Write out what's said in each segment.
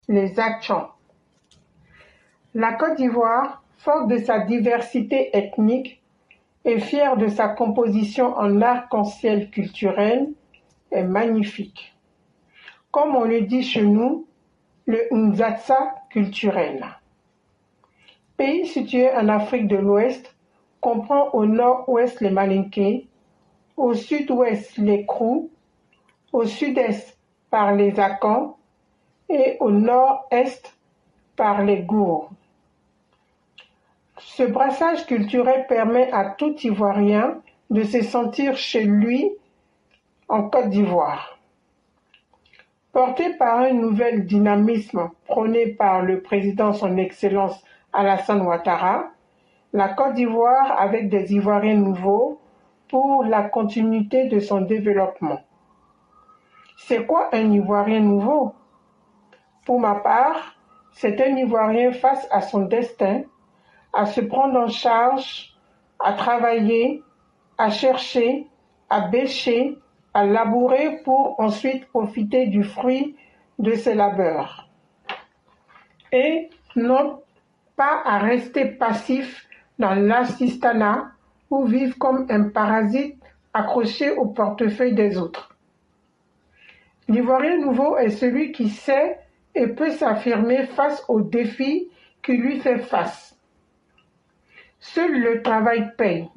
les Achans. La Côte d'Ivoire, forte de sa diversité ethnique et fière de sa composition en arc-en-ciel culturel, est magnifique. Comme on le dit chez nous, le Nzatsa culturel. Pays situé en Afrique de l'Ouest, comprend au nord-ouest les Malinké, au sud-ouest les Krou, au sud-est par les Akans et au nord-est par les Gours. Ce brassage culturel permet à tout Ivoirien de se sentir chez lui en Côte d'Ivoire. Porté par un nouvel dynamisme prôné par le président son Excellence Alassane Ouattara, la Côte d'Ivoire avec des Ivoiriens nouveaux pour la continuité de son développement. C'est quoi un Ivoirien nouveau? Pour ma part, c'est un Ivoirien face à son destin, à se prendre en charge, à travailler, à chercher, à bêcher, à labourer pour ensuite profiter du fruit de ses labeurs. Et non pas à rester passif dans l'assistanat ou vivre comme un parasite accroché au portefeuille des autres. L'Ivoirien nouveau est celui qui sait et peut s'affirmer face aux défis qui lui fait face. Seul le travail paye.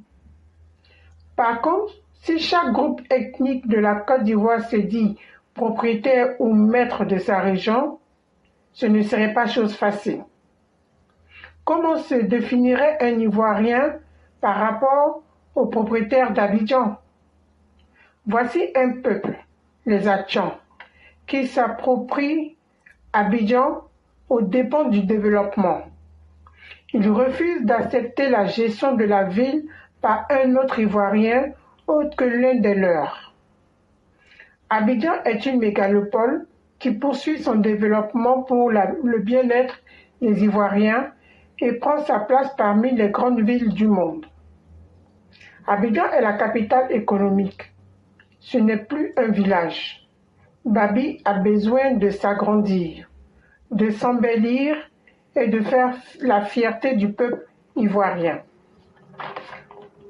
Par contre, si chaque groupe ethnique de la Côte d'Ivoire se dit propriétaire ou maître de sa région, ce ne serait pas chose facile. Comment se définirait un Ivoirien par rapport aux propriétaires d'Abidjan? Voici un peuple, les Achans, qui s'approprient Abidjan aux dépens du développement. Ils refusent d'accepter la gestion de la ville par un autre Ivoirien autre que l'un des leurs. Abidjan est une mégalopole qui poursuit son développement pour le bien-être des Ivoiriens et prend sa place parmi les grandes villes du monde. Abidjan est la capitale économique. Ce n'est plus un village. Babi a besoin de s'agrandir, de s'embellir et de faire la fierté du peuple ivoirien.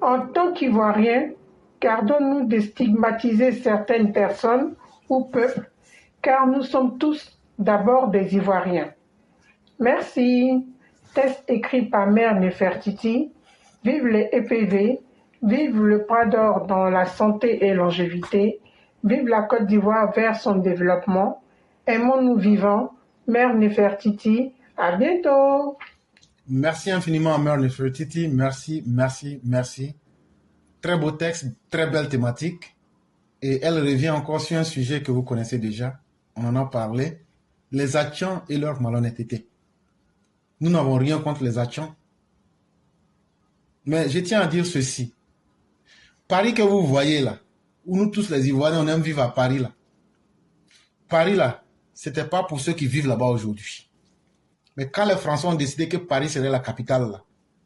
En tant qu'Ivoiriens, gardons-nous de stigmatiser certaines personnes ou peuples, car nous sommes tous d'abord des Ivoiriens. Merci. Texte écrit par Mère Nefertiti. Vive les EPV. Vive le Prador dans la santé et longévité. Vive la Côte d'Ivoire vers son développement. Aimons-nous vivants. Mère Nefertiti. À bientôt. Merci infiniment, Mère Nefertiti. Merci, merci, merci. Très beau texte, très belle thématique. Et elle revient encore sur un sujet que vous connaissez déjà. On en a parlé. Les Achans et leur malhonnêteté. Nous n'avons rien contre les Achans. Mais je tiens à dire ceci. Paris que vous voyez là, où nous tous les Ivoiriens, on aime vivre à Paris là. Paris là, c'était pas pour ceux qui vivent là-bas aujourd'hui. Mais quand les Français ont décidé que Paris serait la capitale là,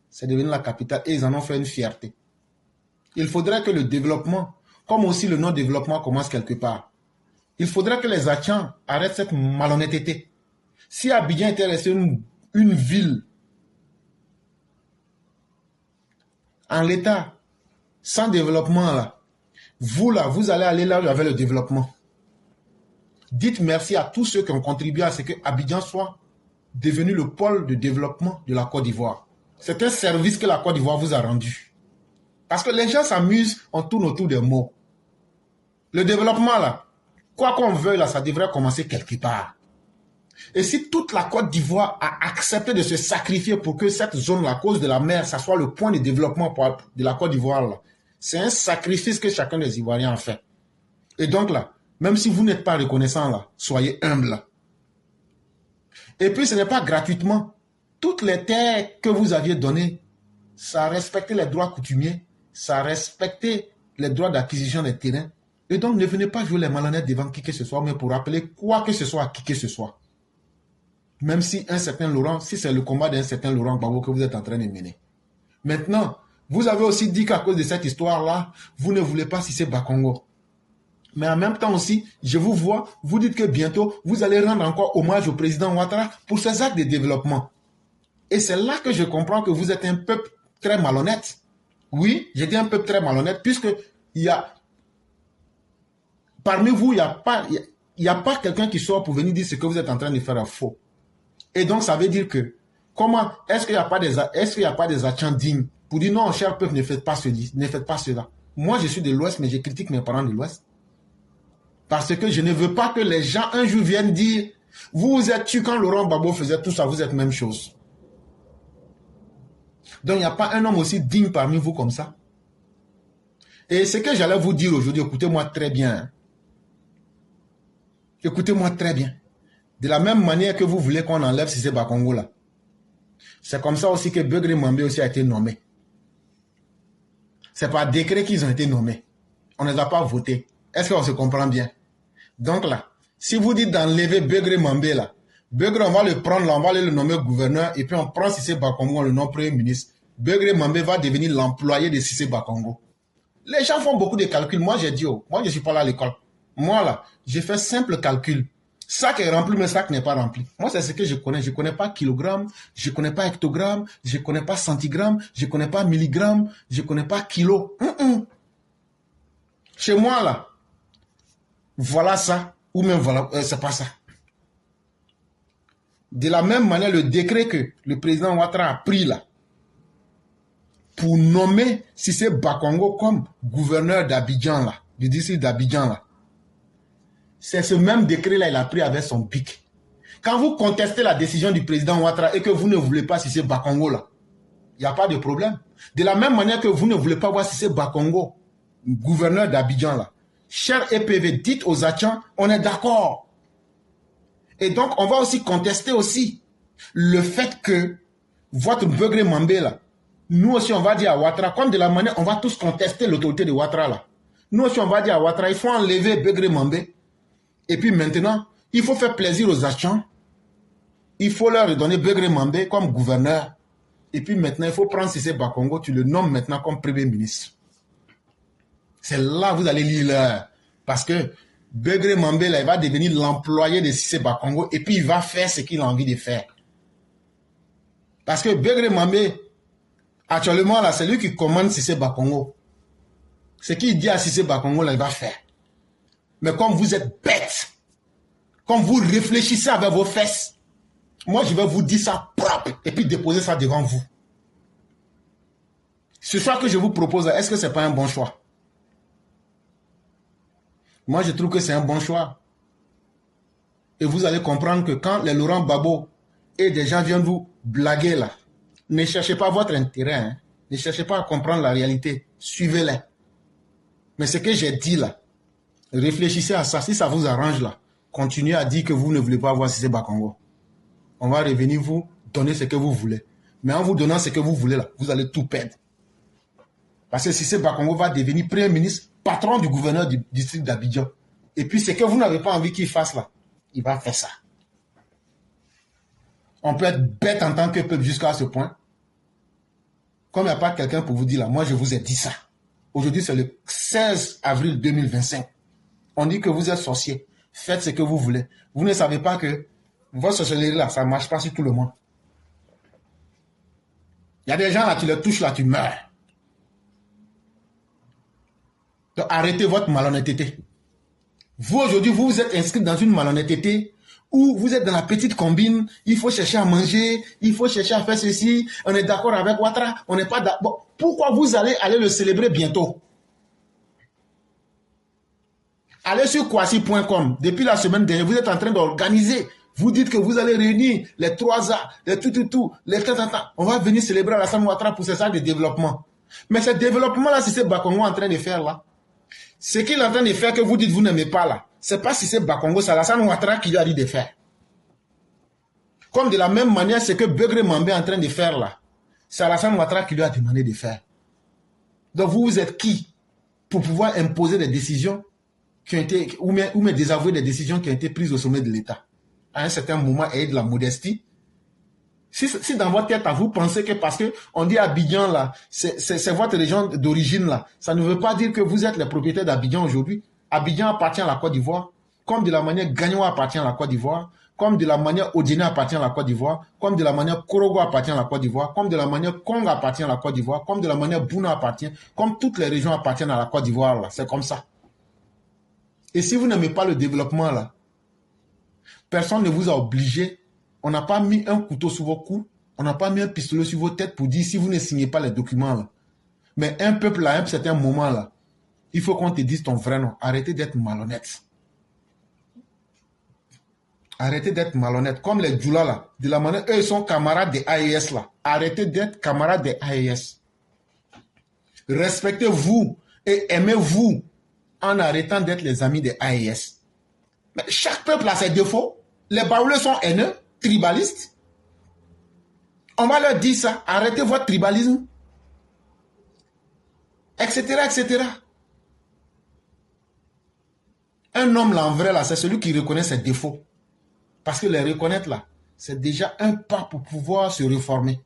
c'est devenu la capitale et ils en ont fait une fierté. Il faudrait que le développement, comme aussi le non-développement commence quelque part. Il faudrait que les Achans arrêtent cette malhonnêteté. Si Abidjan était resté une ville en l'état, sans développement là, vous allez aller là où il y avait le développement. Dites merci à tous ceux qui ont contribué à ce que Abidjan soit devenu le pôle de développement de la Côte d'Ivoire. C'est un service que la Côte d'Ivoire vous a rendu. Parce que les gens s'amusent, on tourne autour des mots. Le développement là, quoi qu'on veuille là, ça devrait commencer quelque part. Et si toute la Côte d'Ivoire a accepté de se sacrifier pour que cette zone, la cause de la mer, ça soit le point de développement de la Côte d'Ivoire là, c'est un sacrifice que chacun des Ivoiriens a fait. Et donc là, même si vous n'êtes pas reconnaissant là, soyez humble là. Et puis ce n'est pas gratuitement. Toutes les terres que vous aviez données, ça a respecté les droits coutumiers, ça a respecté les droits d'acquisition des terrains. Et donc ne venez pas jouer les malhonnêtes devant qui que ce soit, mais pour rappeler quoi que ce soit à qui que ce soit. Même si un certain Laurent, si c'est le combat d'un certain Laurent Gbagbo que vous êtes en train de mener. Maintenant, vous avez aussi dit qu'à cause de cette histoire-là, vous ne voulez pas Cissé Bakongo. Mais en même temps aussi, je vous vois, vous dites que bientôt, vous allez rendre encore hommage au président Ouattara pour ses actes de développement. Et c'est là que je comprends que vous êtes un peuple très malhonnête. Oui, j'étais un peuple très malhonnête, puisque parmi vous, il n'y a pas quelqu'un qui sort pour venir dire ce que vous êtes en train de faire à faux. Et donc, ça veut dire que, est-ce qu'il n'y a pas des actions dignes pour dire non, cher peuple, ne faites pas cela. Moi, je suis de l'Ouest, mais je critique mes parents de l'Ouest. Parce que je ne veux pas que les gens un jour viennent dire, vous êtes tu quand Laurent Gbagbo faisait tout ça, vous êtes même chose. Donc, il n'y a pas un homme aussi digne parmi vous comme ça. Et ce que j'allais vous dire aujourd'hui, écoutez-moi très bien. Écoutez-moi très bien. De la même manière que vous voulez qu'on enlève Cissé Bakongo là. C'est comme ça aussi que Begré Mambé aussi a été nommé. C'est par décret qu'ils ont été nommés. On ne les a pas votés. Est-ce qu'on se comprend bien? Donc là, si vous dites d'enlever Begré Mambé là, Begré on va le prendre là, on va aller le nommer gouverneur et puis on prend Cissé Bakongo, on le nomme premier ministre. Begré Mambé va devenir l'employé de Cissé Bakongo. Les gens font beaucoup de calculs. Moi j'ai dit, moi je ne suis pas là à l'école. Moi là, j'ai fait simple calcul. Sac est rempli, mais sac n'est pas rempli. Moi, c'est ce que je connais. Je ne connais pas kilogramme, je ne connais pas hectogramme, je ne connais pas centigramme, je ne connais pas milligramme, je ne connais pas kilo. Chez moi, là, voilà ça, ou même voilà, c'est pas ça. De la même manière, le décret que le président Ouattara a pris là, pour nommer Cissé Bakongo comme gouverneur d'Abidjan là, du district d'Abidjan là, c'est ce même décret-là, il a pris avec son bic. Quand vous contestez la décision du président Ouattara et que vous ne voulez pas Cissé Bakongo là, il n'y a pas de problème. De la même manière que vous ne voulez pas voir Cissé Bakongo, gouverneur d'Abidjan là, cher EPV, dites aux Achans, on est d'accord. Et donc, on va aussi contester aussi le fait que votre Begré Mambé là, nous aussi on va dire à Ouattara, comme de la manière, on va tous contester l'autorité de Ouattara là. Nous aussi on va dire à Ouattara, il faut enlever Begré Mambé. Et puis maintenant, il faut faire plaisir aux Achans. Il faut leur donner Begré Mambé comme gouverneur. Et puis maintenant, il faut prendre Cissé Bakongo, tu le nommes maintenant comme premier ministre. C'est là que vous allez lire l'heure. Parce que Begré Mambé, là, il va devenir l'employé de Cissé Bakongo et puis il va faire ce qu'il a envie de faire. Parce que Begré Mambé, actuellement, là, c'est lui qui commande Cissé Bakongo. Ce qu'il dit à Cissé Bakongo, là, il va faire. Mais comme vous êtes bête, comme vous réfléchissez avec vos fesses, moi je vais vous dire ça propre et puis déposer ça devant vous. Ce choix que je vous propose, est-ce que ce n'est pas un bon choix? Moi je trouve que c'est un bon choix. Et vous allez comprendre que quand les Laurent Gbagbo et des gens viennent vous blaguer là, ne cherchez pas votre intérêt, hein. Ne cherchez pas à comprendre la réalité, suivez-les. Mais ce que j'ai dit là, réfléchissez à ça, si ça vous arrange là, continuez à dire que vous ne voulez pas voir Cissé Bakongo. On va revenir vous donner ce que vous voulez. Mais en vous donnant ce que vous voulez là, vous allez tout perdre. Parce que Cissé Bakongo va devenir premier ministre, patron du gouverneur du district d'Abidjan. Et puis ce que vous n'avez pas envie qu'il fasse là, il va faire ça. On peut être bête en tant que peuple jusqu'à ce point. Comme il n'y a pas quelqu'un pour vous dire là, moi je vous ai dit ça. Aujourd'hui c'est le 16 avril 2025. On dit que vous êtes sorcier. Faites ce que vous voulez. Vous ne savez pas que votre sorcellerie là, ça ne marche pas sur tout le monde. Il y a des gens là, tu les touches là, tu meurs. Donc arrêtez votre malhonnêteté. Vous aujourd'hui, vous vous êtes inscrit dans une malhonnêteté où vous êtes dans la petite combine, il faut chercher à manger, il faut chercher à faire ceci, on est d'accord avec Ouattara, on n'est pas d'accord. Bon, pourquoi vous allez le célébrer bientôt? Allez sur Kwasi.com. Depuis la semaine dernière, vous êtes en train d'organiser. Vous dites que vous allez réunir les 3A, les tout, les tant. On va venir célébrer Alassane Ouattara pour ses actes de développement. Mais ce développement-là, c'est Cissé Bakongo en train de faire là. Ce qu'il est en train de faire que vous dites vous n'aimez pas là, c'est pas Cissé Bakongo, c'est Alassane Ouattara qui lui a dit de faire. Comme de la même manière, ce que Begré Mambé est en train de faire là, c'est Alassane Ouattara qui lui a demandé de faire. Donc vous êtes qui pour pouvoir imposer des décisions qui ont été, ou même désavouer des décisions qui ont été prises au sommet de l'État. À un certain moment, ayez de la modestie. Si dans votre tête, vous pensez que parce qu'on dit Abidjan là, c'est votre région d'origine là, ça ne veut pas dire que vous êtes les propriétaires d'Abidjan aujourd'hui. Abidjan appartient à la Côte d'Ivoire, comme de la manière Gagnoa appartient à la Côte d'Ivoire, comme de la manière Odina appartient à la Côte d'Ivoire, comme de la manière Korogo appartient à la Côte d'Ivoire, comme de la manière Kong appartient à la Côte d'Ivoire, comme de la manière Bouna appartient, comme toutes les régions appartiennent à la Côte d'Ivoire. C'est comme ça. Et si vous n'aimez pas le développement, là, personne ne vous a obligé. On n'a pas mis un couteau sur vos coups. On n'a pas mis un pistolet sur vos têtes pour dire si vous ne signez pas les documents, là. Mais un peuple, là, à un certain moment, là, il faut qu'on te dise ton vrai nom. Arrêtez d'être malhonnête. Arrêtez d'être malhonnête. Comme les Djoula, là. De la manière, eux, ils sont camarades des AES, là. Arrêtez d'être camarades des AES. Respectez-vous et aimez-vous en arrêtant d'être les amis des AES. Mais chaque peuple a ses défauts. Les Baoulés sont haineux, tribalistes. On va leur dire ça. Arrêtez votre tribalisme. Etc., etc. Un homme, là, en vrai, là, c'est celui qui reconnaît ses défauts. Parce que les reconnaître, là, c'est déjà un pas pour pouvoir se réformer.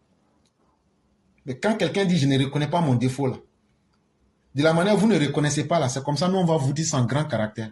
Mais quand quelqu'un dit « je ne reconnais pas mon défaut », là, de la manière vous ne reconnaissez pas, là, c'est comme ça, nous, on va vous dire sans grand caractère.